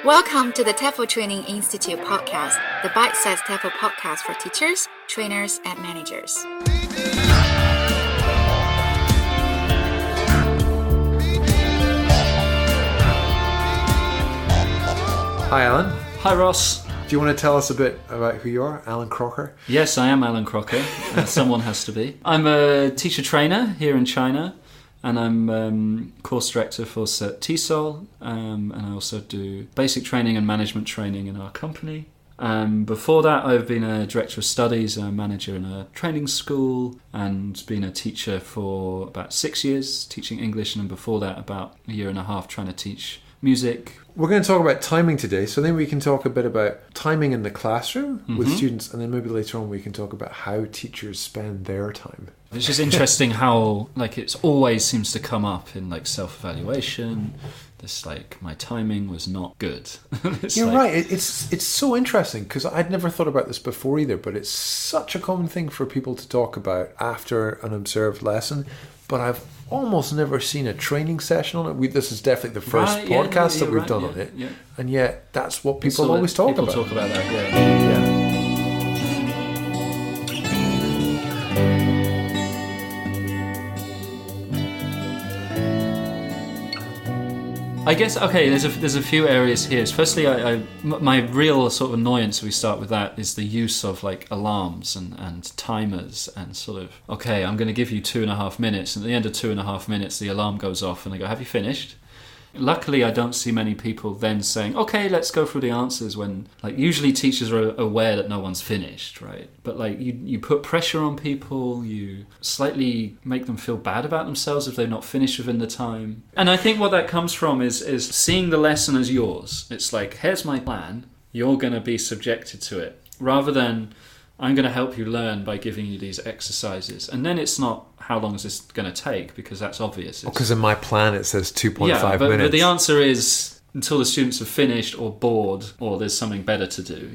Welcome to the TEFL Training Institute podcast, the bite-sized TEFL podcast for teachers, trainers, and managers. Hi, Allan. Hi, Ross. Do you want to tell us a bit about who you are, Allan Crocker? Yes, I am Allan Crocker. Someone has to be. I'm a teacher trainer here in China, and I'm course director for Cert TESOL, and I also do basic training and management training in our company. Before that, I've been a director of studies, a manager in a training school, and been a teacher for about 6 years, teaching English, and before that, about a year and a half trying to teach music. We're going to talk about timing today, so then we can talk a bit about timing in the classroom with students, and then maybe later on we can talk about how teachers spend their time. It's just interesting how it always seems to come up in self-evaluation. This my timing was not good. You're right. It's so interesting because I'd never thought about this before either, but it's such a common thing for people to talk about after an observed lesson. But I've almost never seen a training session on it. This is definitely the first podcast that we've done on it. Yeah. And yet that's what people always talk about. People talk about that, yeah. I guess, okay, there's a few areas here. Firstly, my real sort of annoyance, we start with that, is the use of alarms and timers and okay, I'm going to give you 2.5 minutes, and at the end of 2.5 minutes the alarm goes off and they go, have you finished? Luckily, I don't see many people then saying, okay, let's go through the answers, when usually teachers are aware that no one's finished, right? But you put pressure on people, you slightly make them feel bad about themselves if they're not finished within the time. And I think what that comes from is seeing the lesson as yours. It's here's my plan, you're going to be subjected to it, rather than I'm going to help you learn by giving you these exercises. And then it's not how long is this going to take, because that's obvious. Because in my plan it says 2.5 minutes. But the answer is until the students are finished or bored or there's something better to do.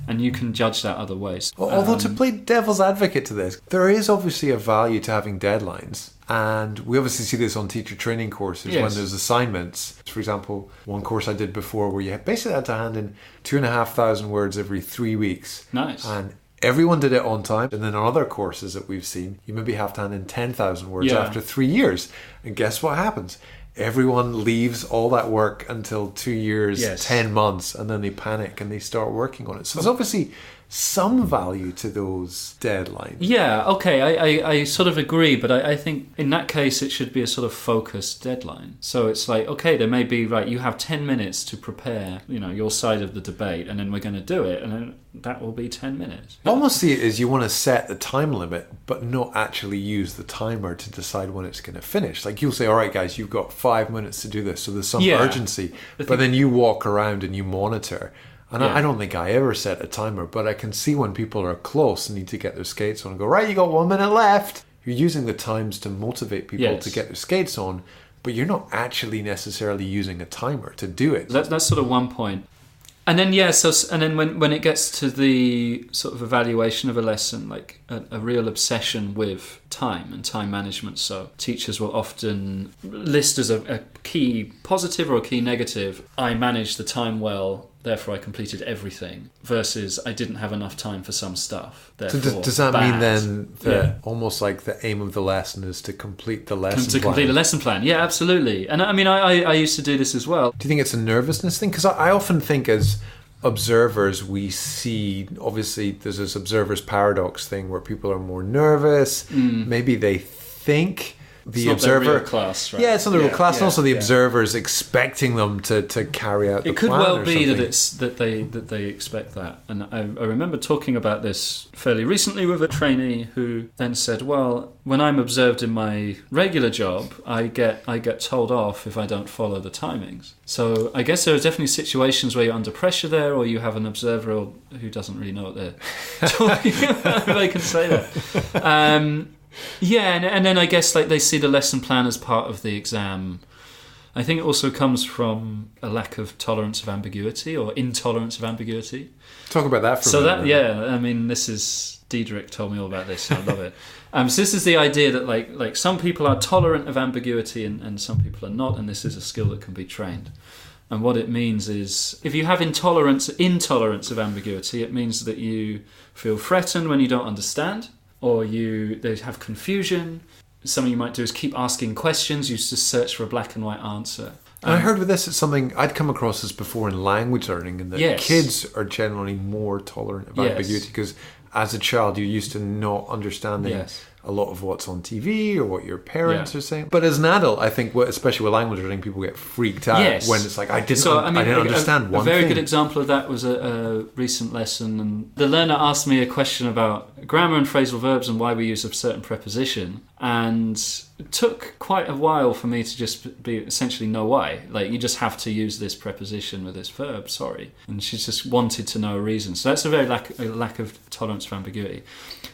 And you can judge that other ways. Although to play devil's advocate to this, there is obviously a value to having deadlines. And we obviously see this on teacher training courses when there's assignments. For example, one course I did before where you basically had to hand in 2,500 words every 3 weeks. Nice. And everyone did it on time. And then on other courses that we've seen, you maybe have to hand in 10,000 words after 3 years. And guess what happens? Everyone leaves all that work until 2 years, 10 months, and then they panic and they start working on it. So there's obviously some value to those deadlines. Yeah, okay, I sort of agree, but I think in that case it should be a sort of focused deadline. So it's okay, there may be, you have 10 minutes to prepare, your side of the debate, and then we're going to do it, and then that will be 10 minutes. I almost see it as you want to set the time limit, but not actually use the timer to decide when it's going to finish. You'll say, all right, guys, you've got 5 minutes to do this, so there's some urgency. But then you walk around and you monitor. And I don't think I ever set a timer, but I can see when people are close and need to get their skates on and go, right, you got 1 minute left. You're using the times to motivate people to get their skates on, but you're not actually necessarily using a timer to do it. That's sort of one point. And then, when it gets to the sort of evaluation of a lesson, a real obsession with time and time management. So teachers will often list as a key positive or a key negative, I managed the time well, therefore I completed everything, versus I didn't have enough time for some stuff. So does that mean then that almost the aim of the lesson is to complete the lesson plan? To complete the lesson plan, yeah, absolutely. And I mean, I used to do this as well. Do you think it's a nervousness thing? Because I often think as observers we see, obviously there's this observer's paradox thing where people are more nervous, maybe they think the observer, their real class, right? Yeah, it's not the real class, and also the observer is expecting them to carry out the plan. It could well be that they expect that. And I remember talking about this fairly recently with a trainee who then said, well, when I'm observed in my regular job, I get told off if I don't follow the timings. So I guess there are definitely situations where you're under pressure there, or you have an observer who doesn't really know what they're talking about, if I can say that. And then I guess they see the lesson plan as part of the exam. I think it also comes from a lack of tolerance of ambiguity or intolerance of ambiguity. Talk about that for a minute. I mean, this is Diedrich told me all about this, and I love it. So this is the idea that like some people are tolerant of ambiguity and some people are not, and this is a skill that can be trained. And what it means is, if you have intolerance of ambiguity, it means that you feel threatened when you don't understand, or they have confusion. Something you might do is keep asking questions, you just search for a black and white answer. And I heard with this, it's something I'd come across this before in language learning, and that kids are generally more tolerant of ambiguity, because as a child you're used to not understanding a lot of what's on TV or what your parents are saying. But as an adult, I think, especially with language learning, people get freaked out when it's like, I didn't understand one thing. A very good example of that was a recent lesson, and the learner asked me a question about grammar and phrasal verbs and why we use a certain preposition, and it took quite a while for me to just be essentially know why. Like, you just have to use this preposition with this verb, sorry. And she just wanted to know a reason. So that's a very lack of tolerance for ambiguity.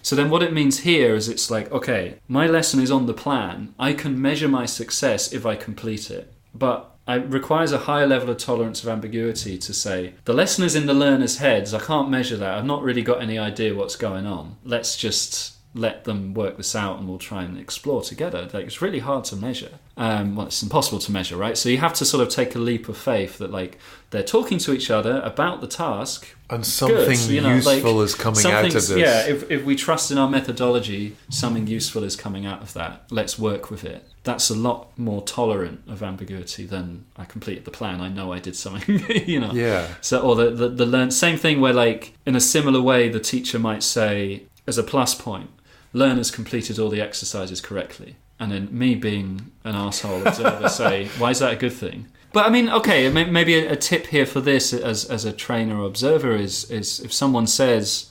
So then what it means here is, it's like, okay, my lesson is on the plan. I can measure my success if I complete it. But it requires a higher level of tolerance of ambiguity to say, the lesson is in the learner's heads. I can't measure that. I've not really got any idea what's going on. Let's just let them work this out and we'll try and explore together. Like, it's really hard to measure. Well, it's impossible to measure, right? So you have to sort of take a leap of faith that, like, they're talking to each other about the task. And something useful is coming out of this. Yeah, if we trust in our methodology, something useful is coming out of that. Let's work with it. That's a lot more tolerant of ambiguity than, I completed the plan, I know I did something, Yeah. So, or the learn, same thing where, like, in a similar way, the teacher might say, as a plus point, learners completed all the exercises correctly. And then me, being an arsehole observer, say, why is that a good thing? But I mean, okay, maybe a tip here for this as a trainer or observer is if someone says,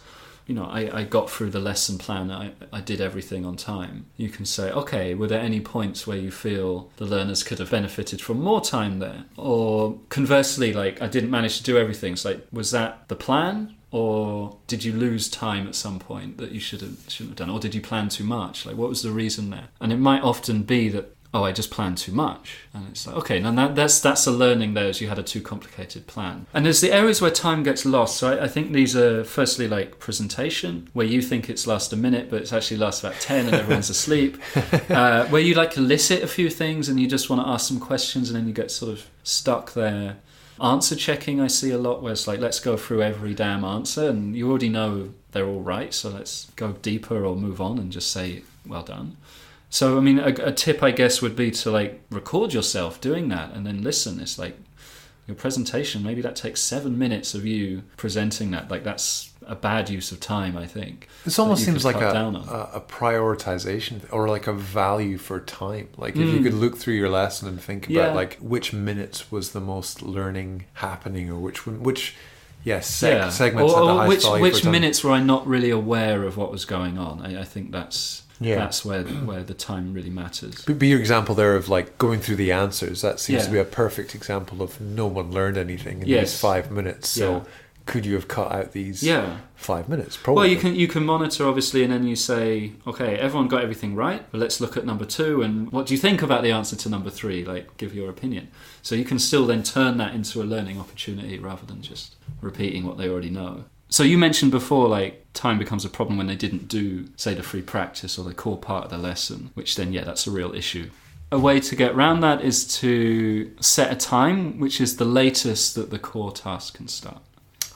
I got through the lesson plan, I did everything on time, you can say, okay, were there any points where you feel the learners could have benefited from more time there? Or conversely, like, I didn't manage to do everything. So, like, was that the plan? Or did you lose time at some point that you shouldn't have done? Or did you plan too much? Like, what was the reason there? And it might often be that, I just planned too much. And it's like, okay, now that's a learning there, as you had a too complicated plan. And there's the areas where time gets lost. So I think these are, firstly, like presentation, where you think it's lasts a minute, but it's actually lasts about 10 and everyone's asleep. Where you like elicit a few things and you just want to ask some questions and then you get sort of stuck there. Answer checking, I see a lot, where it's like, let's go through every damn answer, and you already know they're all right, so let's go deeper or move on and just say, well done. So, I mean, a tip, I guess, would be to, like, record yourself doing that and then listen. It's like your presentation, maybe that takes 7 minutes of you presenting that. Like, that's a bad use of time, I think. This almost seems like a prioritization, or like a value for time. Like, if you could look through your lesson and think about like which minutes was the most learning happening, or which segments had the highest value which for time. Minutes were I not really aware of what was going on. I think that's where the time really matters. But your example there of, like, going through the answers, that seems to be a perfect example of no one learned anything in these 5 minutes. So could you have cut out these 5 minutes? Probably. Well, you can monitor, obviously, and then you say, okay, everyone got everything right, but let's look at number 2, and what do you think about the answer to number 3? Like, give your opinion. So you can still then turn that into a learning opportunity rather than just repeating what they already know. So you mentioned before, like, time becomes a problem when they didn't do, say, the free practice or the core part of the lesson, which then, that's a real issue. A way to get around that is to set a time, which is the latest that the core task can start.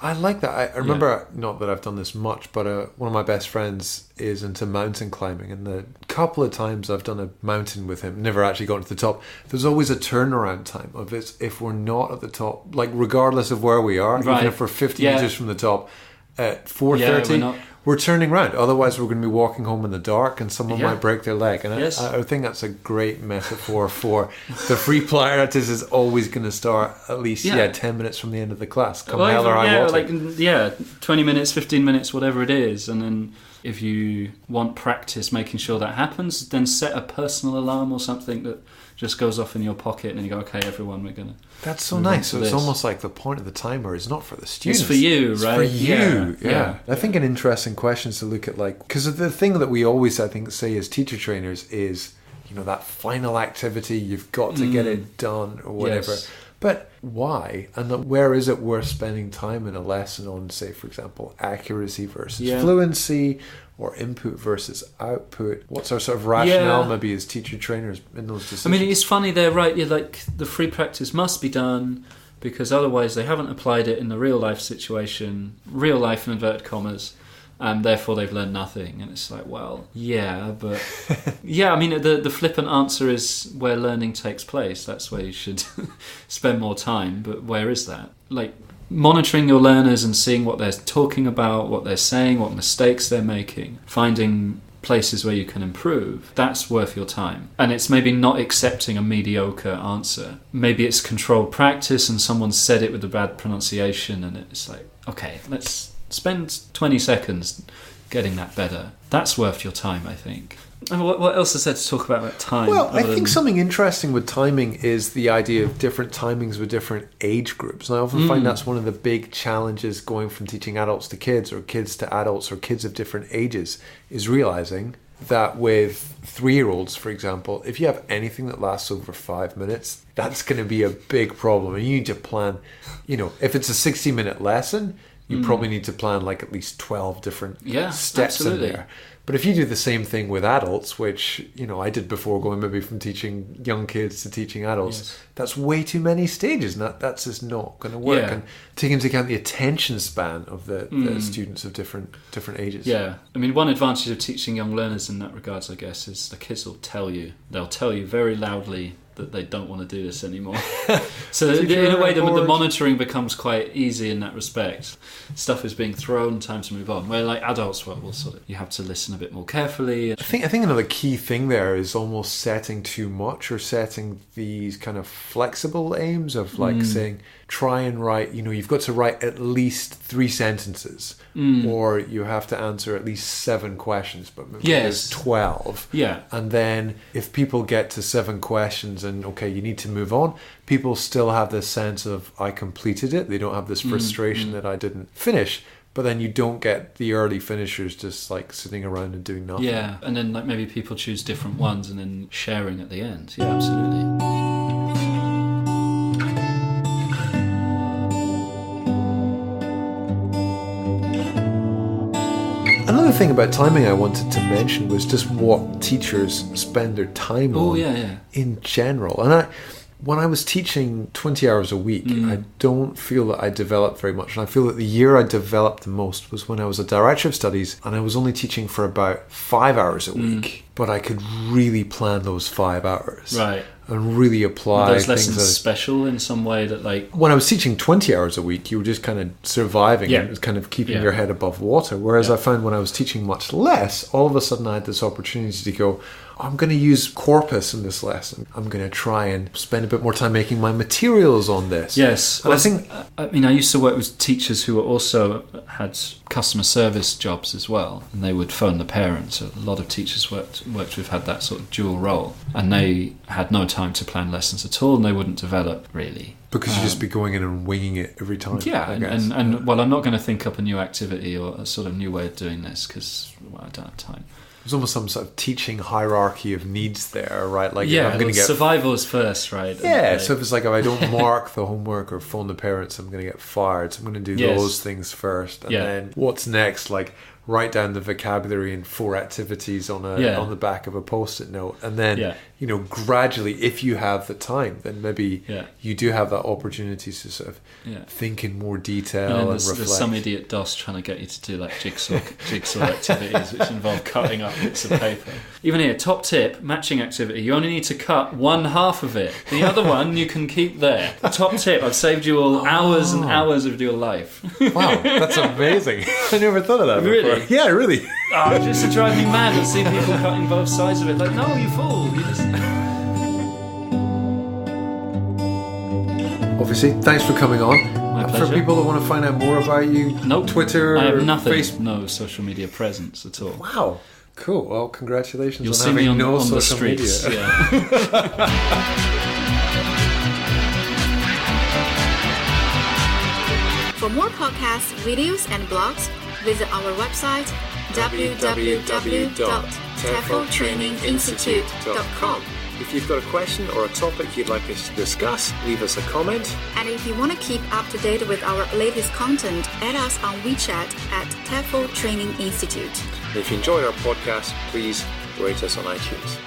I like that. I remember, not that I've done this much, but one of my best friends is into mountain climbing, and the couple of times I've done a mountain with him, never actually gotten to the top, there's always a turnaround time of it. If we're not at the top, like, regardless of where we are, even if we're 50 meters from the top at 4:30, we're turning around. Otherwise, we're going to be walking home in the dark, and someone might break their leg. And I think that's a great metaphor for the free practice is always going to start at least 10 minutes from the end of the class. Come hell or high water. 20 minutes, 15 minutes, whatever it is. And then if you want practice making sure that happens, then set a personal alarm or something that just goes off in your pocket, and then you go, okay, everyone, we're going to... That's so nice. So it's almost like the point of the timer is not for the students. It's for you, right? It's for you, yeah. I think an interesting question to look at, like... Because the thing that we always, I think, say as teacher trainers is, that final activity, you've got to get it done or whatever. Yes. But why? And where is it worth spending time in a lesson on, say, for example, accuracy versus fluency, or input versus output? What's our sort of rationale maybe as teacher trainers in those decisions? I mean, it's funny there, right? You're like, the free practice must be done, because otherwise they haven't applied it in the real life situation, real life in inverted commas, and therefore they've learned nothing. And it's like, well, yeah, but yeah, I mean, the flippant answer is where learning takes place. That's where you should spend more time. But where is that? Like, monitoring your learners and seeing what they're talking about, what they're saying, what mistakes they're making, finding places where you can improve, that's worth your time. And it's maybe not accepting a mediocre answer. Maybe it's controlled practice and someone said it with a bad pronunciation, and it's like, okay, let's spend 20 seconds getting that better. That's worth your time, I think. And what else is there to talk about time? Well, I think something interesting with timing is the idea of different timings with different age groups. And I often find that's one of the big challenges going from teaching adults to kids, or kids to adults, or kids of different ages, is realizing that with 3-year-olds, for example, if you have anything that lasts over 5 minutes, that's going to be a big problem. And you need to plan, if it's a 60-minute lesson, you probably need to plan like at least 12 different steps in there. But if you do the same thing with adults, which, I did before, going maybe from teaching young kids to teaching adults, that's way too many stages, and that's just not going to work. And taking into account the attention span of the students of different ages. Yeah. I mean, one advantage of teaching young learners in that regards, I guess, is the kids will tell you. They'll tell you very loudly that they don't want to do this anymore. So in a way, the monitoring becomes quite easy in that respect. Stuff is being thrown, time to move on. Where like adults, well, sort of, you have to listen a bit more carefully. I think another key thing there is almost setting too much, or setting these kind of flexible aims of like saying, try and write, you've got to write at least 3 sentences, or you have to answer at least 7 questions, but maybe there's 12. Yeah. And then if people get to 7 questions and, okay, you need to move on, people still have this sense of, I completed it. They don't have this frustration that I didn't finish. But then you don't get the early finishers just like sitting around and doing nothing. Yeah, and then like maybe people choose different ones and then sharing at the end. Yeah, absolutely. Another thing about timing I wanted to mention was just what teachers spend their time on in general. And when I was teaching 20 hours a week, I don't feel that I developed very much. And I feel that the year I developed the most was when I was a director of studies, and I was only teaching for about 5 hours a week. But I could really plan those 5 hours. Right. And really apply those lessons special in some way that like... When I was teaching 20 hours a week, you were just kind of surviving and kind of keeping your head above water. Whereas I found when I was teaching much less, all of a sudden I had this opportunity to go, I'm going to use corpus in this lesson. I'm going to try and spend a bit more time making my materials on this. Yes. Well, I used to work with teachers who also had customer service jobs as well, and they would phone the parents. A lot of teachers worked with had that sort of dual role, and they had no time to plan lessons at all, and they wouldn't develop really. Because you'd just be going in and winging it every time. Yeah, and well, I'm not going to think up a new activity or a sort of new way of doing this because I don't have time. There's almost some sort of teaching hierarchy of needs there, right? Like, I'm going to get survival is first, right? Yeah. So if it's like, if I don't mark the homework or phone the parents, I'm going to get fired. So I'm going to do those things first, and then what's next? Like, write down the vocabulary in 4 activities on the back of a post-it note, and then gradually, if you have the time, then maybe you do have that opportunity to sort of think in more detail and reflect. There's some idiot DOS trying to get you to do like jigsaw activities which involve cutting up bits of paper. Even here, top tip, matching activity, you only need to cut 1/2 of it. The other one you can keep there. Top tip, I've saved you all hours and hours of your life. Wow, that's amazing. I never thought of that before. Really? Yeah, really. Just to drive me mad and see people cutting both sides of it. Like, no, you fool. You just... Obviously, thanks for coming on. My pleasure. For people that want to find out more about you, Twitter, I have nothing. Facebook. No social media presence at all. Wow. Cool. Well, congratulations You'll on see having me on, no on social the streets. media. Yeah. For more podcasts, videos, and blogs, visit our website www.tefotraininginstitute.com. If you've got a question or a topic you'd like us to discuss, leave us a comment. And if you want to keep up to date with our latest content, add us on WeChat at Tefo Training Institute. If you enjoyed our podcast, please rate us on iTunes.